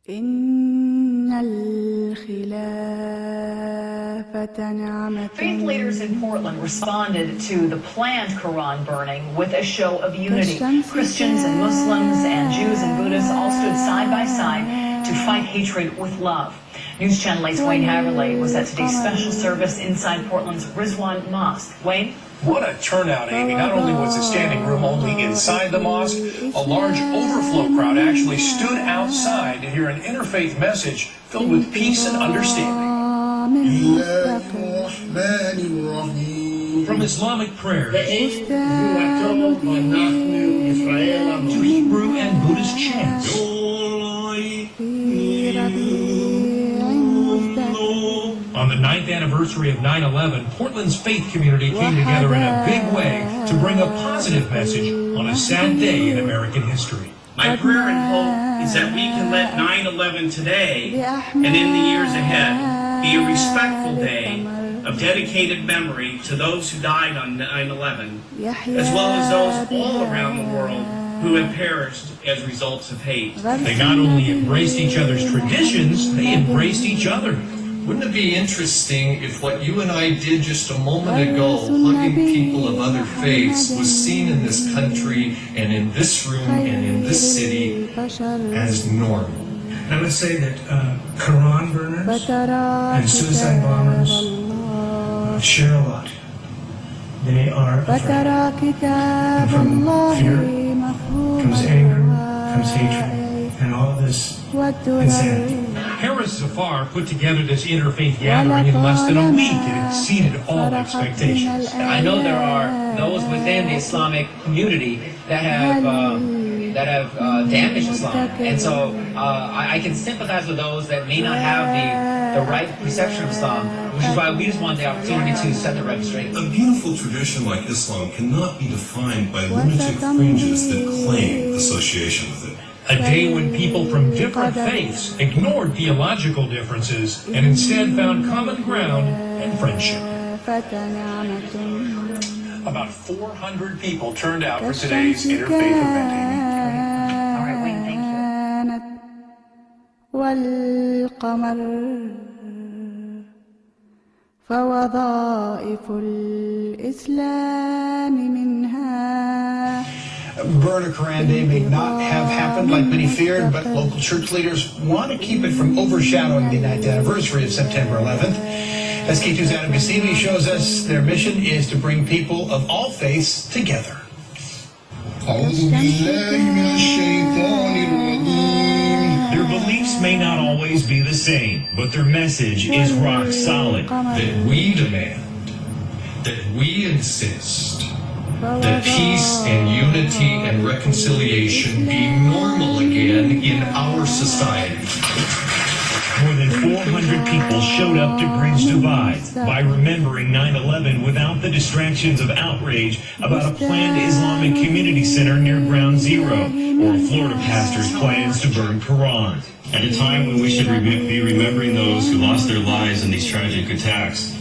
Faith leaders in Portland responded to the planned Quran burning with a show of unity. Christians and Muslims and Jews and Buddhists all stood side by side to fight hatred with love. News Channel 8's Wayne Haverly was at today's special service inside Portland's Rizwan Mosque. Wayne? What a turnout, Amy. Not only was the standing room only inside the mosque, a large overflow crowd actually stood outside to hear an interfaith message filled with peace and understanding. From Islamic prayers to Hebrew and Buddhist chants. On the 9th anniversary of 9/11, Portland's faith community came together in a big way to bring a positive message on a sad day in American history. My prayer and hope is that we can let 9/11 today and in the years ahead be a respectful day of dedicated memory to those who died on 9/11, as well as those all around the world who have perished as results of hate. They not only embraced each other's traditions, they embraced each other. Wouldn't it be interesting if what you and I did just a moment ago, hugging people of other faiths, was seen in this country and in this room and in this city as normal? I would say that Quran burners and suicide bombers share a lot. They are afraid. And from fear comes anger, comes hatred, and all this insanity. Harris Zafar put together this interfaith gathering in less than a week. It exceeded all expectations. I know there are those within the Islamic community that have damaged Islam, and so I can sympathize with those that may not have the right perception of Islam, which is why we just want the opportunity to set the record straight. A beautiful tradition like Islam cannot be defined by lunatic fringes that claim association with it. A day when people from different faiths ignored theological differences and instead found common ground and friendship. About 400 people turned out for today's interfaith event. All right, Wayne, thank you. Burn a Quran Day may not have happened like many feared, but local church leaders want to keep it from overshadowing the 9th anniversary of September 11th. SK2's Adam Gassimi shows us their mission is to bring people of all faiths together. Their beliefs may not always be the same, but their message is rock solid. That we demand, that we insist, that peace and unity and reconciliation be normal again in our society. More than 400 people showed up to bridge divides by remembering 9/11 without the distractions of outrage about a planned Islamic community center near Ground Zero or a Florida pastor's plans to burn Qurans. At a time when we should be remembering those who lost their lives in these tragic attacks,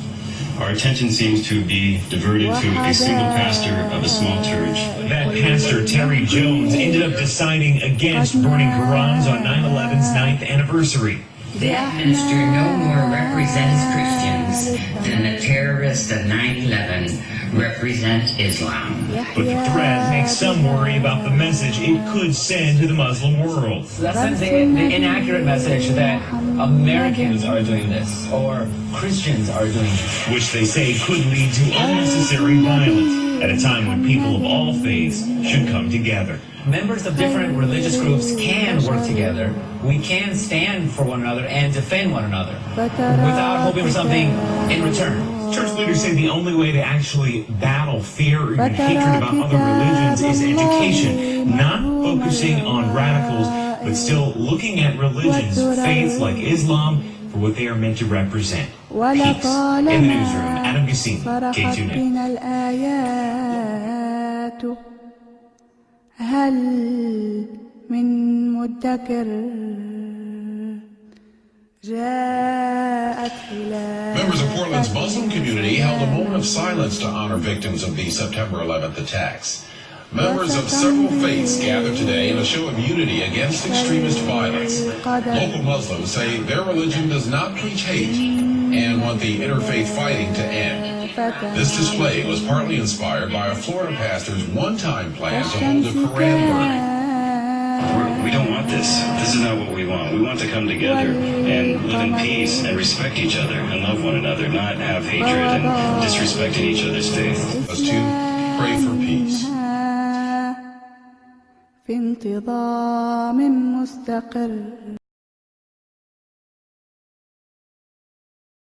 our attention seems to be diverted to a single pastor of a small church. That pastor, Terry Jones, ended up deciding against burning Qurans on 9/11's 9th anniversary. That minister no more represents Christians than the terrorists of 9/11 represent Islam. But the threat makes some worry about the message it could send to the Muslim world. So that sends the inaccurate message that Americans are doing this or Christians are doing this, which they say could lead to unnecessary violence at a time when people of all faiths should come together. Members of different religious groups can work together. We can stand for one another and defend one another without hoping for something in return. Church leaders say the only way to actually battle fear or even hatred about other religions is education, not focusing on radicals, but still looking at religions, faiths like Islam, for what they are meant to represent. Peace. In the newsroom, Adam Gassimi, K2 News. هل من مدكر جاءت خلال. Members of Portland's Muslim community held a moment of silence to honor victims of the September 11th attacks. Members of several faiths gathered today in a show of unity against extremist violence. Local Muslims say their religion does not preach hate and want the interfaith fighting to end. This display was partly inspired by a Florida pastor's one-time plan to hold a Quran burning. We don't want this. This is not what we want. We want to come together and live in peace and respect each other and love one another, not have hatred and disrespecting each other's faith. Us to pray for peace. في انتظام مستقر